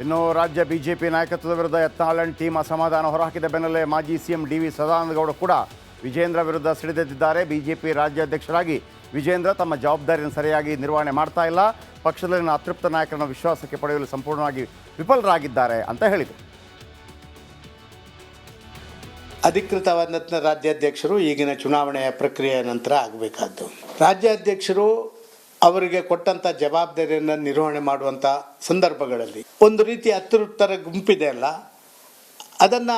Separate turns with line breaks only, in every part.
ಇನ್ನು ರಾಜ್ಯ ಬಿಜೆಪಿ ನಾಯಕತ್ವದ ವಿರುದ್ಧ ಯತ್ನಾಳ್ ಟೀಮ್ ಅಸಮಾಧಾನ ಹೊರಹಾಕಿದ ಬೆನ್ನಲ್ಲೇ ಮಾಜಿ ಸಿಎಂ ಡಿ ವಿ ಸದಾನಂದಗೌಡ ಕೂಡ ವಿಜೇಂದ್ರ ವಿರುದ್ಧ ಸಿಡಿದೆದ್ದಿದ್ದಾರೆ. ಬಿಜೆಪಿ ರಾಜ್ಯಾಧ್ಯಕ್ಷರಾಗಿ ವಿಜೇಂದ್ರ ತಮ್ಮ ಜವಾಬ್ದಾರಿಯನ್ನು ಸರಿಯಾಗಿ ನಿರ್ವಹಣೆ ಮಾಡ್ತಾ ಇಲ್ಲ, ಪಕ್ಷದಲ್ಲಿನ ಅತೃಪ್ತ ನಾಯಕರನ್ನು ವಿಶ್ವಾಸಕ್ಕೆ ಪಡೆಯಲು ಸಂಪೂರ್ಣವಾಗಿ ವಿಫಲರಾಗಿದ್ದಾರೆ ಅಂತ ಹೇಳಿದರು.
ಅಧಿಕೃತವಾದ ರಾಜ್ಯಾಧ್ಯಕ್ಷರು ಈಗಿನ ಚುನಾವಣೆಯ ಪ್ರಕ್ರಿಯೆಯ ನಂತರ ಆಗಬೇಕಾದ್ದು. ರಾಜ್ಯಾಧ್ಯಕ್ಷರು ಅವರಿಗೆ ಕೊಟ್ಟಂಥ ಜವಾಬ್ದಾರಿಯನ್ನು ನಿರ್ವಹಣೆ ಮಾಡುವಂಥ ಸಂದರ್ಭಗಳಲ್ಲಿ ಒಂದು ರೀತಿ ಅತೃಪ್ತರ ಗುಂಪಿದೆ ಅಲ್ಲ, ಅದನ್ನು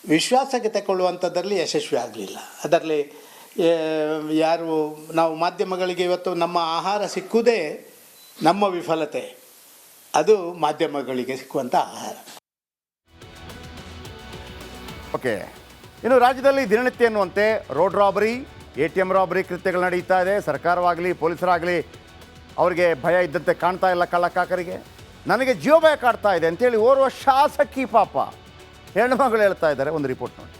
ವಿಶ್ವಾಸಕ್ಕೆ ತಗೊಳ್ಳುವಂಥದ್ರಲ್ಲಿ ಯಶಸ್ವಿ ಆಗಲಿಲ್ಲ. ಅದರಲ್ಲಿ ಯಾರು ನಾವು ಮಾಧ್ಯಮಗಳಿಗೆ ಇವತ್ತು ನಮ್ಮ ಆಹಾರ ಸಿಕ್ಕುವುದೇ ನಮ್ಮ ವಿಫಲತೆ, ಅದು ಮಾಧ್ಯಮಗಳಿಗೆ ಸಿಕ್ಕುವಂಥ ಆಹಾರ.
ಓಕೆ, ಇನ್ನು ರಾಜ್ಯದಲ್ಲಿ ದಿನನಿತ್ಯ ಎನ್ನುವಂತೆ ರೋಡ್ ರಾಬರಿ, ATM ರಾಬರಿ ಕೃತ್ಯಗಳು ನಡೀತಾ ಇದೆ. ಸರ್ಕಾರವಾಗಲಿ ಪೊಲೀಸರಾಗಲಿ ಅವರಿಗೆ ಭಯ ಇದ್ದಂತೆ ಕಾಣ್ತಾ ಇಲ್ಲ. ಕಳ್ಳಕಾಕರಿಗೆ ನನಗೆ ಜೀವ ಭಯ ಕಾಡ್ತಾ ಇದೆ ಅಂತೇಳಿ ಓರ್ವ ಶಾಸಕಿ ಪಾಪ ಹೆಣ್ಣುಮಗಳು ಹೇಳ್ತಾ ಇದ್ದಾರೆ. ಒಂದು ರಿಪೋರ್ಟ್ ನೋಡಿ.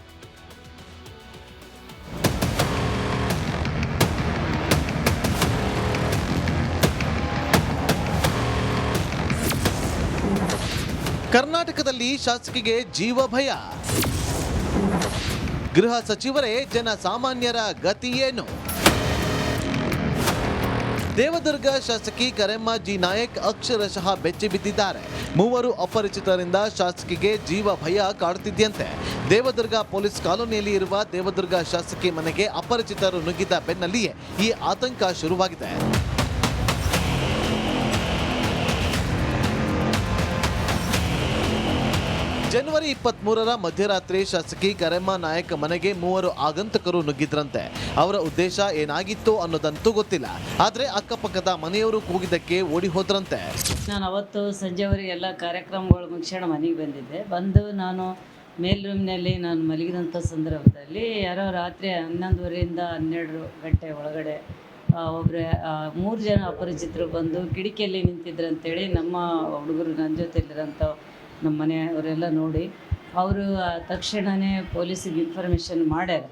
ಕರ್ನಾಟಕದಲ್ಲಿ ಶಾಸಕಿಗೆ ಜೀವ ಭಯ. ಗೃಹ ಸಚಿವರೇ ಜನಸಾಮಾನ್ಯರ ಗತಿ ಏನು? ದೇವದುರ್ಗ ಶಾಸಕಿ ಕರೆಮ್ಮ ಜಿ ನಾಯಕ್ ಅಕ್ಷರಶಃ ಬೆಚ್ಚಿ ಬಿದ್ದಿದ್ದಾರೆ. ಮೂವರು ಅಪರಿಚಿತರಿಂದ ಶಾಸಕಿಗೆ ಜೀವ ಭಯ ಕಾಡುತ್ತಿದ್ದಂತೆ ದೇವದುರ್ಗ ಪೊಲೀಸ್ ಕಾಲೋನಿಯಲ್ಲಿ ಇರುವ ದೇವದುರ್ಗ ಶಾಸಕಿ ಮನೆಗೆ ಅಪರಿಚಿತರು ನುಗ್ಗಿದ ಬೆನ್ನಲ್ಲಿಯೇ ಈ ಆತಂಕ ಶುರುವಾಗಿದೆ. ಜನವರಿ 23ರ ಮಧ್ಯರಾತ್ರಿ ಶಾಸಕಿ ಕರೆಮ್ಮ ನಾಯಕ್ ಮನೆಗೆ ಮೂವರು ಆಗಂತಕರು ನುಗ್ಗಿದ್ರಂತೆ. ಅವರ ಉದ್ದೇಶ ಏನಾಗಿತ್ತು ಅನ್ನೋದಂತೂ ಗೊತ್ತಿಲ್ಲ. ಆದರೆ ಅಕ್ಕಪಕ್ಕದ ಮನೆಯವರು ಕೂಗಿದ್ದಕ್ಕೆ ಓಡಿ ಹೋದ್ರಂತೆ.
ನಾನು ಅವತ್ತು ಸಂಜೆವರೆಗೆ ಎಲ್ಲ ಕಾರ್ಯಕ್ರಮಗಳು ಮುಗಿಸೋಣ ಮನೆಗೆ ಬಂದಿದ್ದೆ. ಬಂದು ನಾನು ಮೇಲ್ ರೂಮ್ನಲ್ಲಿ ನಾನು ಮಲಗಿದಂಥ ಸಂದರ್ಭದಲ್ಲಿ ಯಾರೋ ರಾತ್ರಿ 11:30ರಿಂದ 12 ಗಂಟೆ ಒಳಗಡೆ ಒಬ್ಬರೇ 3 ಜನ ಅಪರಿಚಿತರು ಬಂದು ಕಿಟಕಿಯಲ್ಲಿ ನಿಂತಿದ್ರಂತೇಳಿ ನಮ್ಮ ಹುಡುಗರು ನನ್ನ ಜೊತೆಲಿರೋಂಥ ನಮ್ಮ ಮನೆಯವರೆಲ್ಲ ನೋಡಿ ಅವರು ತಕ್ಷಣವೇ ಪೊಲೀಸಿಗೆ ಇನ್ಫಾರ್ಮೇಷನ್ ಮಾಡ್ಯಾರ.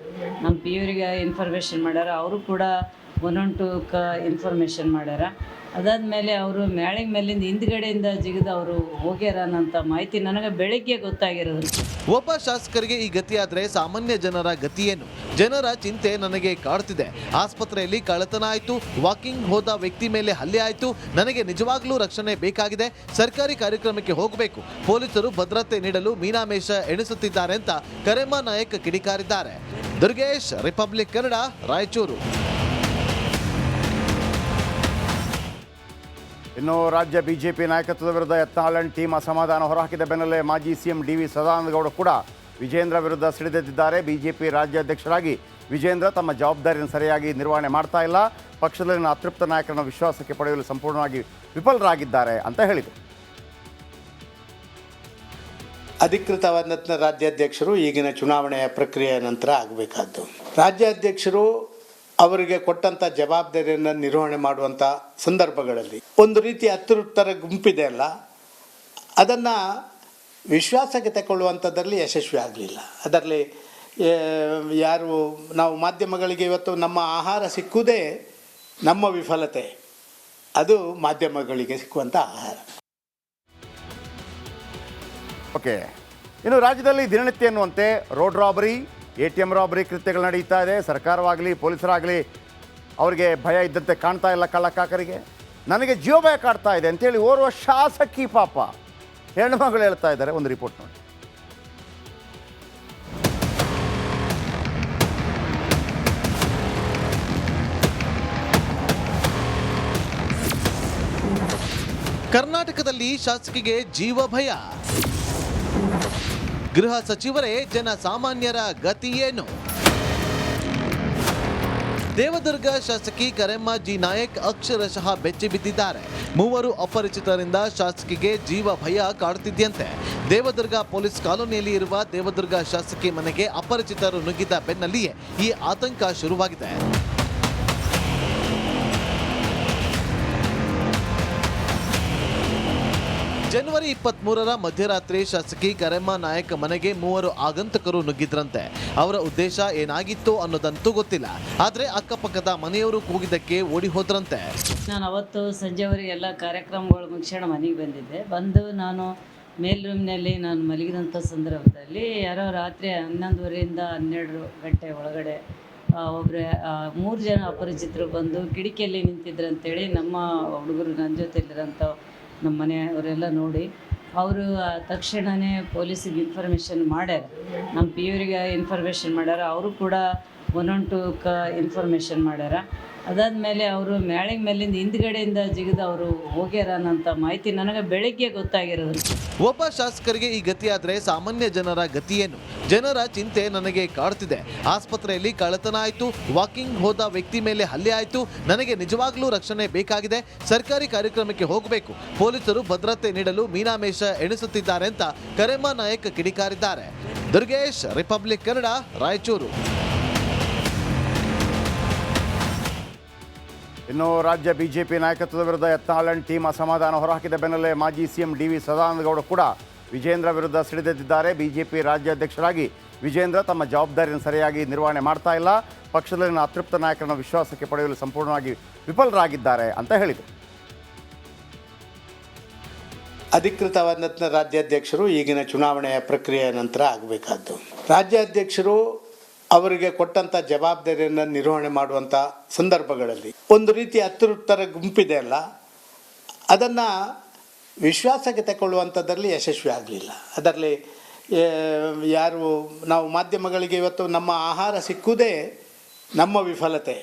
ನಮ್ಮ PUರಿಗೆ ಇನ್ಫಾರ್ಮೇಷನ್ ಮಾಡ್ಯಾರ. ಅವರು ಕೂಡ 112ಕ್ಕೆ ಇನ್ಫಾರ್ಮೇಷನ್ ಮಾಡ್ಯಾರ. ಅದಾದಮೇಲೆ ಅವರು ಮ್ಯಾಳಿಗೆ ಮೇಲಿಂದ ಹಿಂದ್ಗಡೆಯಿಂದ ಜಿಗಿದು ಅವರು ಹೋಗ್ಯಾರ ಅನ್ನೋಂಥ ಮಾಹಿತಿ ನನಗೆ ಬೆಳಗ್ಗೆ ಗೊತ್ತಾಗಿರೋದು.
ಒಬ್ಬ ಶಾಸಕರಿಗೆ ಈ ಗತಿಯಾದರೆ ಸಾಮಾನ್ಯ ಜನರ ಗತಿಯೇನು? ಜನರ ಚಿಂತೆ ನನಗೆ ಕಾಡ್ತಿದೆ. ಆಸ್ಪತ್ರೆಯಲ್ಲಿ ಕಳ್ಳತನ ಆಯಿತು, ವಾಕಿಂಗ್ ಹೋದ ವ್ಯಕ್ತಿ ಮೇಲೆ ಹಲ್ಲೆ ಆಯಿತು. ನನಗೆ ನಿಜವಾಗ್ಲೂ ರಕ್ಷಣೆ ಬೇಕಾಗಿದೆ. ಸರ್ಕಾರಿ ಕಾರ್ಯಕ್ರಮಕ್ಕೆ ಹೋಗಬೇಕು. ಪೊಲೀಸರು ಭದ್ರತೆ ನೀಡಲು ಮೀನಾಮೇಷ ಎಣಿಸುತ್ತಿದ್ದಾರೆ ಅಂತ ಕರೆಮ್ಮ ನಾಯಕ್ ಕಿಡಿಕಾರಿದ್ದಾರೆ. ದುರ್ಗೇಶ್, ರಿಪಬ್ಲಿಕ್ ಕನ್ನಡ, ರಾಯಚೂರು.
ಇನ್ನು ರಾಜ್ಯ ಬಿಜೆಪಿ ನಾಯಕತ್ವದ ವಿರುದ್ಧ ಯತ್ನಾಳ್ ಟೀಮ್ ಅಸಮಾಧಾನ ಹೊರಹಾಕಿದ ಬೆನ್ನಲ್ಲೇ ಮಾಜಿ ಸಿಎಂ ಡಿ ವಿ ಸದಾನಂದಗೌಡ ಕೂಡ ವಿಜೇಂದ್ರ ವಿರುದ್ಧ ಸಿಡಿದೆದ್ದಿದ್ದಾರೆ. ಬಿಜೆಪಿ ರಾಜ್ಯಾಧ್ಯಕ್ಷರಾಗಿ ವಿಜೇಂದ್ರ ತಮ್ಮ ಜವಾಬ್ದಾರಿಯನ್ನು ಸರಿಯಾಗಿ ನಿರ್ವಹಣೆ ಮಾಡ್ತಾ ಇಲ್ಲ, ಪಕ್ಷದಲ್ಲಿನ ಅತೃಪ್ತ ನಾಯಕರನ್ನು ವಿಶ್ವಾಸಕ್ಕೆ ಪಡೆಯಲು ಸಂಪೂರ್ಣವಾಗಿ ವಿಫಲರಾಗಿದ್ದಾರೆ ಅಂತ ಹೇಳಿದರು.
ಅಧಿಕೃತವಾದ ರಾಜ್ಯಾಧ್ಯಕ್ಷರು ಈಗಿನ ಚುನಾವಣೆಯ ಪ್ರಕ್ರಿಯೆಯ ನಂತರ ಆಗಬೇಕಾದ್ದು. ರಾಜ್ಯಾಧ್ಯಕ್ಷರು ಅವರಿಗೆ ಕೊಟ್ಟಂಥ ಜವಾಬ್ದಾರಿಯನ್ನು ನಿರ್ವಹಣೆ ಮಾಡುವಂಥ ಸಂದರ್ಭಗಳಲ್ಲಿ ಒಂದು ರೀತಿ ಅತೃಪ್ತರ ಗುಂಪಿದೆ ಅಲ್ಲ, ಅದನ್ನು ವಿಶ್ವಾಸಕ್ಕೆ ತಗೊಳ್ಳುವಂಥದ್ರಲ್ಲಿ ಯಶಸ್ವಿ ಆಗಲಿಲ್ಲ. ಅದರಲ್ಲಿ ಯಾರು ನಾವು ಮಾಧ್ಯಮಗಳಿಗೆ ಇವತ್ತು ನಮ್ಮ ಆಹಾರ ಸಿಕ್ಕುವುದೇ ನಮ್ಮ ವಿಫಲತೆ, ಅದು ಮಾಧ್ಯಮಗಳಿಗೆ ಸಿಕ್ಕುವಂಥ ಆಹಾರ.
ಓಕೆ, ಇನ್ನು ರಾಜ್ಯದಲ್ಲಿ ದಿನನಿತ್ಯ ಎನ್ನುವಂತೆ ರೋಡ್ ರಾಬರಿ, ATM ರಾಬರಿ ಕೃತ್ಯಗಳು ನಡೀತಾ ಇದೆ. ಸರ್ಕಾರವಾಗಲಿ ಪೊಲೀಸರಾಗಲಿ ಅವರಿಗೆ ಭಯ ಇದ್ದಂತೆ ಕಾಣ್ತಾ ಇಲ್ಲ. ಕಳ್ಳಕಾಕರಿಗೆ ನನಗೆ ಜೀವ ಭಯ ಕಾಡ್ತಾ ಇದೆ ಅಂತೇಳಿ ಓರ್ವ ಶಾಸಕಿ ಪಾಪ ಹೆಣ್ಣುಮಗಳು ಹೇಳ್ತಾ ಇದ್ದಾರೆ. ಒಂದು ರಿಪೋರ್ಟ್ ನೋಡಿ.
ಕರ್ನಾಟಕದಲ್ಲಿ ಶಾಸಕಿಗೆ ಜೀವ ಭಯ. ಗೃಹ ಸಚಿವರೇ ಜನಸಾಮಾನ್ಯರ ಗತಿ ಏನು? ದೇವದುರ್ಗ ಶಾಸಕಿ ಕರೆಮ್ಮ ಜಿ ನಾಯಕ್ ಅಕ್ಷರಶಃ ಬೆಚ್ಚಿ ಬಿದ್ದಿದ್ದಾರೆ. ಮೂವರು ಅಪರಿಚಿತರಿಂದ ಶಾಸಕಿಗೆ ಜೀವ ಭಯ ಕಾಡುತ್ತಿದ್ದಂತೆ ದೇವದುರ್ಗ ಪೊಲೀಸ್ ಕಾಲೋನಿಯಲ್ಲಿ ಇರುವ ದೇವದುರ್ಗ ಶಾಸಕಿ ಮನೆಗೆ ಅಪರಿಚಿತರು ನುಗ್ಗಿದ ಬೆನ್ನಲ್ಲಿಯೇ ಈ ಆತಂಕ ಶುರುವಾಗಿದೆ. ಜನವರಿ 23ರ ಮಧ್ಯರಾತ್ರಿ ಶಾಸಕಿ ಕರೆಮ್ಮ ನಾಯಕ್ ಮನೆಗೆ 3 ಆಗಂತಕರು ನುಗ್ಗಿದ್ರಂತೆ. ಅವರ ಉದ್ದೇಶ ಏನಾಗಿತ್ತು ಅನ್ನೋದಂತೂ ಗೊತ್ತಿಲ್ಲ. ಆದ್ರೆ ಅಕ್ಕಪಕ್ಕದ ಮನೆಯವರು ಕೂಗಿದ್ದಕ್ಕೆ ಓಡಿ ಹೋದ್ರಂತೆ.
ನಾನು ಅವತ್ತು ಸಂಜೆವರೆಗೆ ಎಲ್ಲ ಕಾರ್ಯಕ್ರಮಗಳು ಮುಗಿಸ್ಕೊಂಡು ಮನೆಗೆ ಬಂದಿದ್ದೆ. ಬಂದು ನಾನು ಮೇಲ್ ರೂಮ್ನಲ್ಲಿ ನಾನು ಮಲಗಿದಂಥ ಸಂದರ್ಭದಲ್ಲಿ ಯಾರೋ ರಾತ್ರಿ 11:30ಯಿಂದ 12 ಗಂಟೆ ಒಳಗಡೆ ಒಬ್ಬರೇ 3 ಜನ ಅಪರಿಚಿತರು ಬಂದು ಕಿಟಕಿಯಲ್ಲಿ ನಿಂತಿದ್ರು ಅಂತೇಳಿ ನಮ್ಮ ಹುಡುಗರು ನನ್ನ ಜೊತೆಲಿರೋಂಥ ನಮ್ಮ ಮನೆಯವರೆಲ್ಲ ನೋಡಿ ಅವರು ತಕ್ಷಣವೇ ಪೊಲೀಸಿಗೆ ಇನ್ಫಾರ್ಮೇಷನ್ ಮಾಡ್ಯಾರ. ನಮ್ಮ ಪಿ ಯವರಿಗೆ ಇನ್ಫಾರ್ಮೇಷನ್ ಮಾಡ್ಯಾರ. ಅವರು ಕೂಡ 112ಕ್ಕೆ ಇನ್ಫಾರ್ಮೇಷನ್ ಮಾಡ್ಯಾರ. ಅದಾದಮೇಲೆ ಅವರು ಮ್ಯಾಳಿಗೆ ಮೇಲಿಂದ ಹಿಂದ್ಗಡೆಯಿಂದ ಜಿಗಿದು ಅವರು ಹೋಗ್ಯಾರ ಅನ್ನೋಂಥ ಮಾಹಿತಿ ನನಗೆ ಬೆಳಗ್ಗೆ ಗೊತ್ತಾಗಿರೋದು.
ಒಬ್ಬ ಶಾಸಕರಿಗೆ ಈ ಗತಿಯಾದ್ರೆ ಸಾಮಾನ್ಯ ಜನರ ಗತಿ ಏನು? ಜನರ ಚಿಂತೆ ನನಗೆ ಕಾಡ್ತಿದೆ. ಆಸ್ಪತ್ರೆಯಲ್ಲಿ ಕಳ್ಳತನ ಆಯ್ತು, ವಾಕಿಂಗ್ ಹೋದ ವ್ಯಕ್ತಿ ಮೇಲೆ ಹಲ್ಲೆ ಆಯ್ತು. ನನಗೆ ನಿಜವಾಗ್ಲೂ ರಕ್ಷಣೆ ಬೇಕಾಗಿದೆ. ಸರ್ಕಾರಿ ಕಾರ್ಯಕ್ರಮಕ್ಕೆ ಹೋಗಬೇಕು. ಪೊಲೀಸರು ಭದ್ರತೆ ನೀಡಲು ಮೀನಾಮೇಷ ಎಣಿಸುತ್ತಿದ್ದಾರೆ ಅಂತ ಕರೆಮ್ಮ ನಾಯಕ್ ಕಿಡಿಕಾರಿದ್ದಾರೆ. ದುರ್ಗೇಶ್, ರಿಪಬ್ಲಿಕ್ ಕನ್ನಡ, ರಾಯಚೂರು.
ಇನ್ನು ರಾಜ್ಯ ಬಿಜೆಪಿ ನಾಯಕತ್ವದ ವಿರುದ್ಧ ಯತ್ನಾಳ್ ಟೀಮ್ ಅಸಮಾಧಾನ ಹೊರಹಾಕಿದ ಬೆನ್ನಲ್ಲೇ ಮಾಜಿ ಸಿಎಂ ಡಿ.ವಿ. ಸದಾನಂದಗೌಡ ಕೂಡ ವಿಜೇಂದ್ರ ವಿರುದ್ಧ ಸಿಡಿದೆದ್ದಿದ್ದಾರೆ. ಬಿಜೆಪಿ ರಾಜ್ಯಾಧ್ಯಕ್ಷರಾಗಿ ವಿಜೇಂದ್ರ ತಮ್ಮ ಜವಾಬ್ದಾರಿಯನ್ನು ಸರಿಯಾಗಿ ನಿರ್ವಹಣೆ ಮಾಡ್ತಾ ಇಲ್ಲ, ಪಕ್ಷದಲ್ಲಿನ ಅತೃಪ್ತ ನಾಯಕರನ್ನು ವಿಶ್ವಾಸಕ್ಕೆ ಪಡೆಯಲು ಸಂಪೂರ್ಣವಾಗಿ ವಿಫಲರಾಗಿದ್ದಾರೆ ಅಂತ ಹೇಳಿದರು.
ಅಧಿಕೃತವಾದ ರಾಜ್ಯಾಧ್ಯಕ್ಷರು ಈಗಿನ ಚುನಾವಣೆಯ ಪ್ರಕ್ರಿಯೆಯ ನಂತರ ಆಗಬೇಕಾದ್ದು. ರಾಜ್ಯಾಧ್ಯಕ್ಷರು ಅವರಿಗೆ ಕೊಟ್ಟಂಥ ಜವಾಬ್ದಾರಿಯನ್ನು ನಿರ್ವಹಣೆ ಮಾಡುವಂಥ ಸಂದರ್ಭಗಳಲ್ಲಿ ಒಂದು ರೀತಿ ಅತೃಪ್ತರ ಗುಂಪಿದೆ ಅಲ್ಲ, ಅದನ್ನು ವಿಶ್ವಾಸಕ್ಕೆ ತಗೊಳ್ಳುವಂಥದ್ರಲ್ಲಿ ಯಶಸ್ವಿ ಆಗಲಿಲ್ಲ. ಅದರಲ್ಲಿ ಯಾರು ನಾವು ಮಾಧ್ಯಮಗಳಿಗೆ ಇವತ್ತು ನಮ್ಮ ಆಹಾರ ಸಿಕ್ಕುವುದೇ ನಮ್ಮ ವಿಫಲತೆ,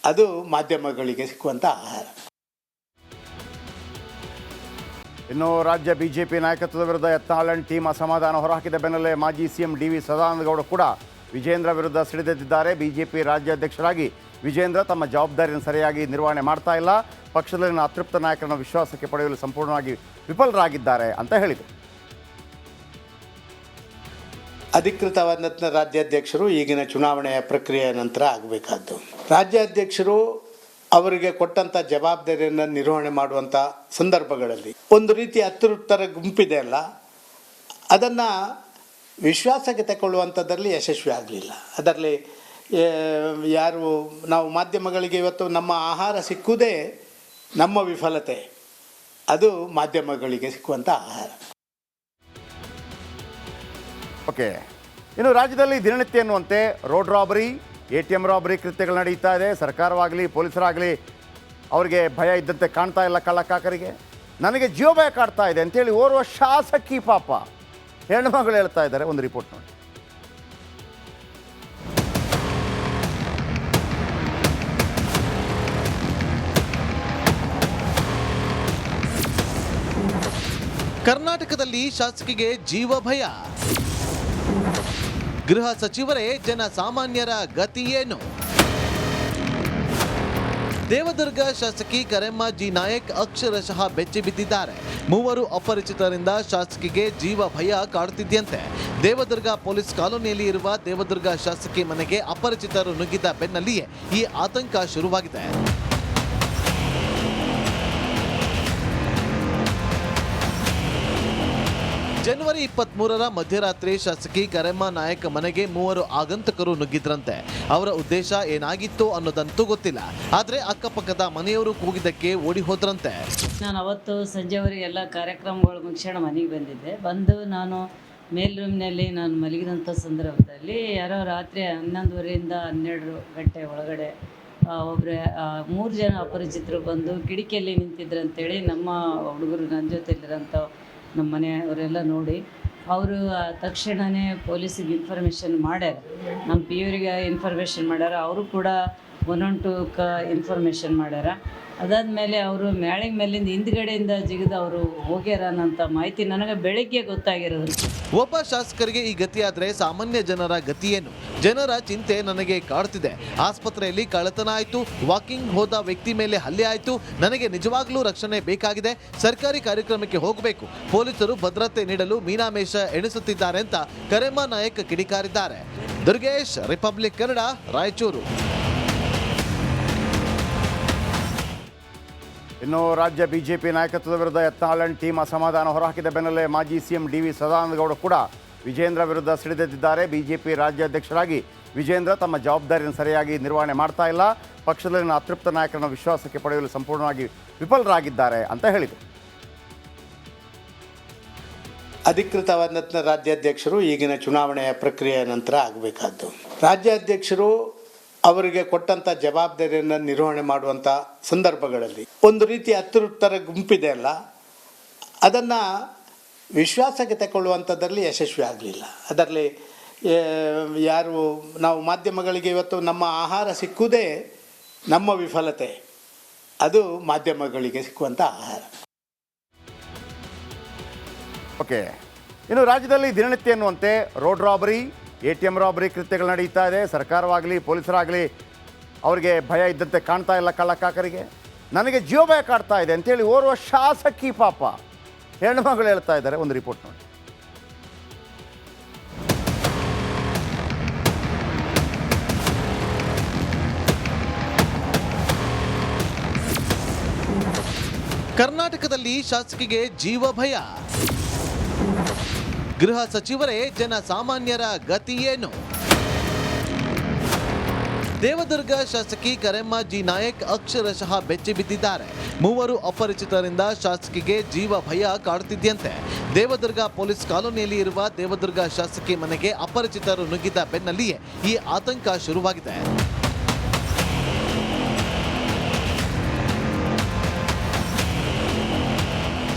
ಅದು ಮಾಧ್ಯಮಗಳಿಗೆ ಸಿಕ್ಕುವಂಥ ಆಹಾರ.
ಇನ್ನು ರಾಜ್ಯ ಬಿಜೆಪಿ ನಾಯಕತ್ವದ ವಿರುದ್ಧ ಯತ್ನಾಳ್ ಟೀಮ್ ಅಸಮಾಧಾನ ಹೊರಹಾಕಿದ ಬೆನ್ನಲ್ಲೇ ಮಾಜಿ ಸಿಎಂ ಡಿ.ವಿ. ಸದಾನಂದಗೌಡ ಕೂಡ ವಿಜೇಂದ್ರ ವಿರುದ್ಧ ಸಿಡಿದೆದ್ದಿದ್ದಾರೆ. ಬಿಜೆಪಿ ರಾಜ್ಯಾಧ್ಯಕ್ಷರಾಗಿ ವಿಜೇಂದ್ರ ತಮ್ಮ ಜವಾಬ್ದಾರಿಯನ್ನು ಸರಿಯಾಗಿ ನಿರ್ವಹಣೆ ಮಾಡ್ತಾ ಇಲ್ಲ, ಪಕ್ಷದಲ್ಲಿನ ಅತೃಪ್ತ ನಾಯಕರನ್ನು ವಿಶ್ವಾಸಕ್ಕೆ ಪಡೆಯಲು ಸಂಪೂರ್ಣವಾಗಿ ವಿಫಲರಾಗಿದ್ದಾರೆ ಅಂತ ಹೇಳಿದರು.
ಅಧಿಕೃತವಾದ ರಾಜ್ಯಾಧ್ಯಕ್ಷರು ಈಗಿನ ಚುನಾವಣೆಯ ಪ್ರಕ್ರಿಯೆಯ ನಂತರ ಆಗಬೇಕಾದ್ದು. ರಾಜ್ಯಾಧ್ಯಕ್ಷರು ಅವರಿಗೆ ಕೊಟ್ಟಂಥ ಜವಾಬ್ದಾರಿಯನ್ನು ನಿರ್ವಹಣೆ ಮಾಡುವಂಥ ಸಂದರ್ಭಗಳಲ್ಲಿ ಒಂದು ರೀತಿ ಅತೃಪ್ತರ ಗುಂಪಿದೆ ಅಲ್ಲ, ಅದನ್ನು ವಿಶ್ವಾಸಕ್ಕೆ ತಗೊಳ್ಳುವಂಥದ್ರಲ್ಲಿ ಯಶಸ್ವಿ ಆಗಲಿಲ್ಲ. ಅದರಲ್ಲಿ ಯಾರು ನಾವು ಮಾಧ್ಯಮಗಳಿಗೆ ಇವತ್ತು ನಮ್ಮ ಆಹಾರ ಸಿಕ್ಕುವುದೇ ನಮ್ಮ ವಿಫಲತೆ, ಅದು ಮಾಧ್ಯಮಗಳಿಗೆ ಸಿಕ್ಕುವಂಥ ಆಹಾರ.
ಓಕೆ, ಇನ್ನು ರಾಜ್ಯದಲ್ಲಿ ದಿನನಿತ್ಯ ಎನ್ನುವಂತೆ ರೋಡ್ ರಾಬರಿ, ATM ರಾಬರಿ ಕೃತ್ಯಗಳು ನಡೀತಾ ಇದೆ. ಸರ್ಕಾರವಾಗಲಿ ಪೊಲೀಸರಾಗಲಿ ಅವರಿಗೆ ಭಯ ಇದ್ದಂತೆ ಕಾಣ್ತಾ ಇಲ್ಲ ಕಳ್ಳಕಾಕರಿಗೆ. ನನಗೆ ಜೀವ ಭಯ ಕಾಡ್ತಾ ಇದೆ ಅಂತೇಳಿ ಓರ್ವ ಶಾಸಕಿ ಪಾಪ ಹೆಣ್ಮಗಳು ಹೇಳ್ತಾ ಇದ್ದಾರೆ. ಒಂದು ರಿಪೋರ್ಟ್ ನೋಡಿ.
ಕರ್ನಾಟಕದಲ್ಲಿ ಶಾಸಕಿಗೆ ಜೀವ ಭಯ. ಗೃಹ ಸಚಿವರೇ ಜನಸಾಮಾನ್ಯರ ಗತಿ ಏನು? ದೇವದುರ್ಗ ಶಾಸಕಿ ಕರೆಮ್ಮ ಜಿ ನಾಯಕ್ ಅಕ್ಷರಶಃ ಬೆಚ್ಚಿ ಬಿದ್ದಿದ್ದಾರೆ. 3 ಅಪರಿಚಿತರಿಂದ ಶಾಸಕಿಗೆ ಜೀವ ಭಯ ಕಾಡುತ್ತಿದ್ದಂತೆ. ದೇವದುರ್ಗ ಪೊಲೀಸ್ ಕಾಲೋನಿಯಲ್ಲಿ ಇರುವ ದೇವದುರ್ಗ ಶಾಸಕಿ ಮನೆಗೆ ಅಪರಿಚಿತರು ನುಗ್ಗಿದ ಬೆನ್ನಲ್ಲಿಯೇ ಈ ಆತಂಕ ಶುರುವಾಗಿದೆ. ಜನವರಿ 23ರ ಮಧ್ಯರಾತ್ರಿ ಶಾಸಕಿ ಕರೆಮ್ಮ ನಾಯಕ್ ಮನೆಗೆ 3 ಆಗಂತಕರು ನುಗ್ಗಿದ್ರಂತೆ. ಅವರ ಉದ್ದೇಶ ಏನಾಗಿತ್ತು ಅನ್ನೋದಂತೂ ಗೊತ್ತಿಲ್ಲ. ಆದ್ರೆ ಅಕ್ಕಪಕ್ಕದ ಮನೆಯವರು ಕೂಗಿದ್ದಕ್ಕೆ ಓಡಿ ಹೋದ್ರಂತೆ.
ನಾನು ಅವತ್ತು ಸಂಜೆವರೆಗೆ ಎಲ್ಲ ಕಾರ್ಯಕ್ರಮಗಳು ಮುಗಿಸ್ಕೊಂಡು ಮನೆಗೆ ಬಂದಿದ್ದೆ. ಬಂದು ನಾನು ಮೇಲ್ ರೂಮ್ನಲ್ಲಿ ನಾನು ಮಲಗಿದಂಥ ಸಂದರ್ಭದಲ್ಲಿ ಯಾರೋ ರಾತ್ರಿ 11:30ಯಿಂದ 12 ಗಂಟೆ ಒಳಗಡೆ ಒಬ್ಬರೇ 3 ಜನ ಅಪರಿಚಿತರು ಬಂದು ಕಿಟಕಿಯಲ್ಲಿ ನಿಂತಿದ್ರು ಅಂತೇಳಿ ನಮ್ಮ ಹುಡುಗರು ನನ್ನ ಜೊತೆಲಿರೋಂಥ ನಮ್ಮ ಮನೆಯವರೆಲ್ಲ ನೋಡಿ ಅವರು ತಕ್ಷಣವೇ ಪೊಲೀಸಿಗೆ ಇನ್ಫಾರ್ಮೇಷನ್ ಮಾಡ್ಯಾರ. ನಮ್ಮ ಪಿ ಯವರಿಗೆ ಇನ್ಫಾರ್ಮೇಷನ್ ಮಾಡ್ಯಾರ. ಅವರು ಕೂಡ 112ಕ್ಕೆ ಇನ್ಫಾರ್ಮೇಷನ್ ಮಾಡ್ಯಾರ. ಅದಾದಮೇಲೆ ಅವರು ಮ್ಯಾಳಿಗೆ ಮೇಲಿಂದ ಹಿಂದ್ಗಡೆಯಿಂದ ಜಿಗಿದು ಅವರು ಹೋಗ್ಯಾರ ಅನ್ನೋಂಥ ಮಾಹಿತಿ ನನಗೆ ಬೆಳಗ್ಗೆ ಗೊತ್ತಾಗಿರೋದು.
ಒಬ್ಬ ಶಾಸಕರಿಗೆ ಈ ಗತಿಯಾದ್ರೆ ಸಾಮಾನ್ಯ ಜನರ ಗತಿ ಏನು? ಜನರ ಚಿಂತೆ ನನಗೆ ಕಾಡ್ತಿದೆ. ಆಸ್ಪತ್ರೆಯಲ್ಲಿ ಕಳ್ಳತನ ಆಯ್ತು, ವಾಕಿಂಗ್ ಹೋದ ವ್ಯಕ್ತಿ ಮೇಲೆ ಹಲ್ಲೆ ಆಯ್ತು. ನನಗೆ ನಿಜವಾಗ್ಲೂ ರಕ್ಷಣೆ ಬೇಕಾಗಿದೆ. ಸರ್ಕಾರಿ ಕಾರ್ಯಕ್ರಮಕ್ಕೆ ಹೋಗಬೇಕು. ಪೊಲೀಸರು ಭದ್ರತೆ ನೀಡಲು ಮೀನಾಮೇಷ ಎಣಿಸುತ್ತಿದ್ದಾರೆ ಅಂತ ಕರೆಮ್ಮ ನಾಯಕ್ ಕಿಡಿಕಾರಿದ್ದಾರೆ. ದುರ್ಗೇಶ್, ರಿಪಬ್ಲಿಕ್ ಕನ್ನಡ, ರಾಯಚೂರು.
ಇನ್ನು ರಾಜ್ಯ ಬಿಜೆಪಿ ನಾಯಕತ್ವದ ವಿರುದ್ಧ ಯತ್ನಾಳ್ ಟೀಮ್ ಅಸಮಾಧಾನ ಹೊರಹಾಕಿದ ಬೆನ್ನಲ್ಲೇ ಮಾಜಿ ಸಿಎಂ ಡಿ ವಿ ಸದಾನಂದಗೌಡ ಕೂಡ ವಿಜೇಂದ್ರ ವಿರುದ್ಧ ಸಿಡಿದೆದ್ದಿದ್ದಾರೆ. ಬಿಜೆಪಿ ರಾಜ್ಯಾಧ್ಯಕ್ಷರಾಗಿ ವಿಜೇಂದ್ರ ತಮ್ಮ ಜವಾಬ್ದಾರಿಯನ್ನು ಸರಿಯಾಗಿ ನಿರ್ವಹಣೆ ಮಾಡ್ತಾ ಇಲ್ಲ, ಪಕ್ಷದಲ್ಲಿನ ಅತೃಪ್ತ ನಾಯಕರನ್ನು ವಿಶ್ವಾಸಕ್ಕೆ ಪಡೆಯಲು ಸಂಪೂರ್ಣವಾಗಿ ವಿಫಲರಾಗಿದ್ದಾರೆ ಅಂತ ಹೇಳಿದರು.
ಅಧಿಕೃತವಾದ ರಾಜ್ಯಾಧ್ಯಕ್ಷರು ಈಗಿನ ಚುನಾವಣೆಯ ಪ್ರಕ್ರಿಯೆಯ ನಂತರ ಆಗಬೇಕಾದ್ದು. ರಾಜ್ಯಾಧ್ಯಕ್ಷರು ಅವರಿಗೆ ಕೊಟ್ಟಂಥ ಜವಾಬ್ದಾರಿಯನ್ನು ನಿರ್ವಹಣೆ ಮಾಡುವಂಥ ಸಂದರ್ಭಗಳಲ್ಲಿ ಒಂದು ರೀತಿ ಅತೃಪ್ತರ ಗುಂಪಿದೆ ಅಲ್ಲ, ಅದನ್ನು ವಿಶ್ವಾಸಕ್ಕೆ ತಗೊಳ್ಳುವಂಥದ್ರಲ್ಲಿ ಯಶಸ್ವಿ ಆಗಲಿಲ್ಲ. ಅದರಲ್ಲಿ ಯಾರು ನಾವು ಮಾಧ್ಯಮಗಳಿಗೆ ಇವತ್ತು ನಮ್ಮ ಆಹಾರ ಸಿಕ್ಕುವುದೇ ನಮ್ಮ ವಿಫಲತೆ, ಅದು ಮಾಧ್ಯಮಗಳಿಗೆ ಸಿಕ್ಕುವಂಥ ಆಹಾರ.
ಓಕೆ, ಇನ್ನು ರಾಜ್ಯದಲ್ಲಿ ದಿನನಿತ್ಯ ಎನ್ನುವಂತೆ ರೋಡ್ ರಾಬರಿ, ATM ರಾಬರಿ ಕೃತ್ಯಗಳು ನಡೀತಾ ಇದೆ. ಸರ್ಕಾರವಾಗಲಿ ಪೊಲೀಸರಾಗಲಿ ಅವರಿಗೆ ಭಯ ಇದ್ದಂತೆ ಕಾಣ್ತಾ ಇಲ್ಲ ಕಳ್ಳಕಾಕರಿಗೆ. ನನಗೆ ಜೀವ ಭಯ ಕಾಡ್ತಾ ಇದೆ ಅಂತೇಳಿ ಓರ್ವ ಶಾಸಕಿ ಪಾಪ ಹೆಣ್ಮಗಳು ಹೇಳ್ತಾ ಇದ್ದಾರೆ. ಒಂದು ರಿಪೋರ್ಟ್ ನೋಡಿ.
ಕರ್ನಾಟಕದಲ್ಲಿ ಶಾಸಕಿಗೆ ಜೀವ ಭಯ. ಗೃಹ ಸಚಿವರೇ ಜನಸಾಮಾನ್ಯರ ಗತಿ ಏನು? ದೇವದುರ್ಗ ಶಾಸಕಿ ಕರೆಮ್ಮ ಜಿ ನಾಯಕ್ ಅಕ್ಷರಶಃ ಬೆಚ್ಚಿ ಬಿದ್ದಿದ್ದಾರೆ. ಮೂವರು ಅಪರಿಚಿತರಿಂದ ಶಾಸಕಿಗೆ ಜೀವ ಭಯ ಕಾಡುತ್ತಿದ್ದಂತೆ ದೇವದುರ್ಗ ಪೊಲೀಸ್ ಕಾಲೋನಿಯಲ್ಲಿ ಇರುವ ದೇವದುರ್ಗ ಶಾಸಕಿ ಮನೆಗೆ ಅಪರಿಚಿತರು ನುಗ್ಗಿದ ಬೆನ್ನಲ್ಲಿಯೇ ಈ ಆತಂಕ ಶುರುವಾಗಿದೆ.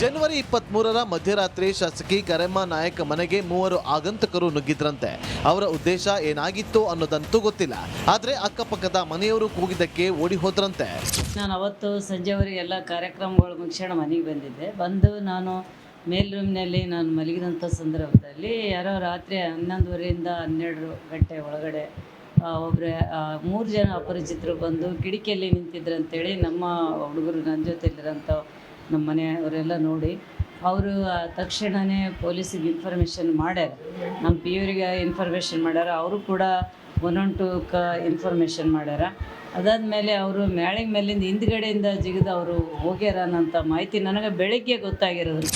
ಜನವರಿ 23ರ ಮಧ್ಯರಾತ್ರಿ ಶಾಸಕಿ ಕರೆಮ್ಮ ನಾಯಕ್ ಮನೆಗೆ ಮೂವರು ಆಗಂತಕರು ನುಗ್ಗಿದ್ರಂತೆ. ಅವರ ಉದ್ದೇಶ ಏನಾಗಿತ್ತು ಅನ್ನೋದಂತೂ ಗೊತ್ತಿಲ್ಲ. ಆದರೆ ಅಕ್ಕಪಕ್ಕದ ಮನೆಯವರು ಕೂಗಿದ್ದಕ್ಕೆ ಓಡಿ ಹೋದ್ರಂತೆ.
ನಾನು ಅವತ್ತು ಸಂಜೆವರೆಗೆ ಎಲ್ಲ ಕಾರ್ಯಕ್ರಮಗಳು ಮುಗಿಸ್ಕೊಂಡು ಮನೆಗೆ ಬಂದಿದ್ದೆ. ಬಂದು ನಾನು ಮೇಲ್ ರೂಮ್ನಲ್ಲಿ ನಾನು ಮಲಗಿದಂಥ ಸಂದರ್ಭದಲ್ಲಿ ಯಾರೋ ರಾತ್ರಿ 11:30ರಿಂದ 12 ಗಂಟೆ ಒಳಗಡೆ ಒಬ್ಬರು 3 ಜನ ಅಪರಿಚಿತರು ಬಂದು ಕಿಟಕಿಯಲ್ಲಿ ನಿಂತಿದ್ರು ಅಂತೇಳಿ ನಮ್ಮ ಹುಡುಗರು ನನ್ನ ಜೊತೆಲಿರೋಂಥ ನಮ್ಮ ಮನೆಯವರೆಲ್ಲ ನೋಡಿ ಅವರು ತಕ್ಷಣವೇ ಪೊಲೀಸಿಗೆ ಇನ್ಫಾರ್ಮೇಷನ್ ಮಾಡ್ಯಾರ. ನಮ್ಮ ಪಿಯವರಿಗೆ ಇನ್ಫಾರ್ಮೇಷನ್ ಮಾಡ್ಯಾರ, ಅವರು ಕೂಡ 112ಕ್ಕೆ ಇನ್ಫಾರ್ಮೇಷನ್ ಮಾಡ್ಯಾರ. ಅದಾದಮೇಲೆ ಅವರು ಮ್ಯಾಳಿಗೆ ಮೇಲಿಂದ ಹಿಂದ್ಗಡೆಯಿಂದ ಜಿಗಿದು ಅವರು ಹೋಗ್ಯಾರ ಅನ್ನೋಂಥ ಮಾಹಿತಿ ನನಗೆ ಬೆಳಗ್ಗೆ ಗೊತ್ತಾಗಿರೋದು.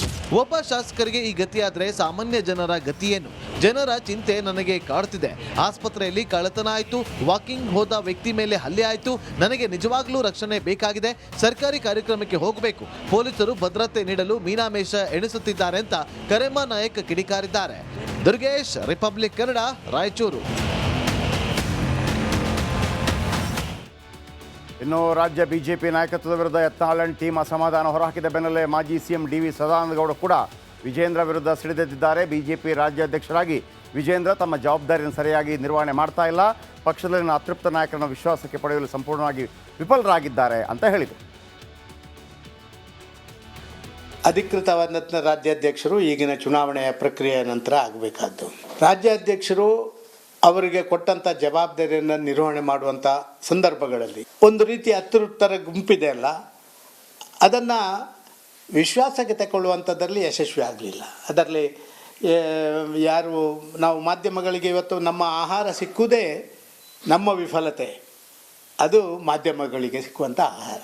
ಒಬ್ಬ ಶಾಸಕರಿಗೆ ಈ ಗತಿಯಾದರೆ ಸಾಮಾನ್ಯ ಜನರ ಗತಿ ಏನು? ಜನರ ಚಿಂತೆ ನನಗೆ ಕಾಡ್ತಿದೆ. ಆಸ್ಪತ್ರೆಯಲ್ಲಿ ಕಳ್ಳತನ ಆಯಿತು, ವಾಕಿಂಗ್ ಹೋದ ವ್ಯಕ್ತಿ ಮೇಲೆ ಹಲ್ಲೆ ಆಯಿತು, ನನಗೆ ನಿಜವಾಗ್ಲೂ ರಕ್ಷಣೆ ಬೇಕಾಗಿದೆ, ಸರ್ಕಾರಿ ಕಾರ್ಯಕ್ರಮಕ್ಕೆ ಹೋಗಬೇಕು, ಪೊಲೀಸರು ಭದ್ರತೆ ನೀಡಲು ಮೀನಾಮೇಷ ಎಣಿಸುತ್ತಿದ್ದಾರೆ ಅಂತ ಕರೆಮ್ಮ ನಾಯಕ್ ಕಿಡಿಕಾರಿದ್ದಾರೆ. ದುರ್ಗೇಶ್, ರಿಪಬ್ಲಿಕ್ ಕನ್ನಡ, ರಾಯಚೂರು.
ಇನ್ನು ರಾಜ್ಯ ಬಿಜೆಪಿ ನಾಯಕತ್ವದ ವಿರುದ್ಧ ಯತ್ನಾಳ್ ಟೀಮ್ ಅಸಮಾಧಾನ ಹೊರಹಾಕಿದ ಬೆನ್ನಲ್ಲೇ ಮಾಜಿ ಸಿಎಂ ಡಿ ವಿ ಸದಾನಂದಗೌಡ ಕೂಡ ವಿಜೇಂದ್ರ ವಿರುದ್ಧ ಸಿಡಿದೆದ್ದಿದ್ದಾರೆ. ಬಿಜೆಪಿ ರಾಜ್ಯಾಧ್ಯಕ್ಷರಾಗಿ ವಿಜೇಂದ್ರ ತಮ್ಮ ಜವಾಬ್ದಾರಿಯನ್ನು ಸರಿಯಾಗಿ ನಿರ್ವಹಣೆ ಮಾಡ್ತಾ ಇಲ್ಲ, ಪಕ್ಷದಲ್ಲಿನ ಅತೃಪ್ತ ನಾಯಕರನ್ನು ವಿಶ್ವಾಸಕ್ಕೆ ಪಡೆಯಲು ಸಂಪೂರ್ಣವಾಗಿ ವಿಫಲರಾಗಿದ್ದಾರೆ ಅಂತ ಹೇಳಿದರು.
ಅಧಿಕೃತವಾದ ರಾಜ್ಯಾಧ್ಯಕ್ಷರು ಈಗಿನ ಚುನಾವಣೆಯ ಪ್ರಕ್ರಿಯೆಯ ನಂತರ ಆಗಬೇಕಾದ್ದು. ರಾಜ್ಯಾಧ್ಯಕ್ಷರು ಅವರಿಗೆ ಕೊಟ್ಟಂಥ ಜವಾಬ್ದಾರಿಯನ್ನು ನಿರ್ವಹಣೆ ಮಾಡುವಂಥ ಸಂದರ್ಭಗಳಲ್ಲಿ ಒಂದು ರೀತಿ ಅತೃಪ್ತರ ಗುಂಪಿದೆ ಅಲ್ಲ, ಅದನ್ನು ವಿಶ್ವಾಸಕ್ಕೆ ತಗೊಳ್ಳುವಂಥದ್ರಲ್ಲಿ ಯಶಸ್ವಿ ಆಗಲಿಲ್ಲ. ಅದರಲ್ಲಿ ಯಾರು ನಾವು ಮಾಧ್ಯಮಗಳಿಗೆ ಇವತ್ತು ನಮ್ಮ ಆಹಾರ ಸಿಕ್ಕುವುದೇ ನಮ್ಮ ವಿಫಲತೆ, ಅದು ಮಾಧ್ಯಮಗಳಿಗೆ ಸಿಕ್ಕುವಂಥ ಆಹಾರ.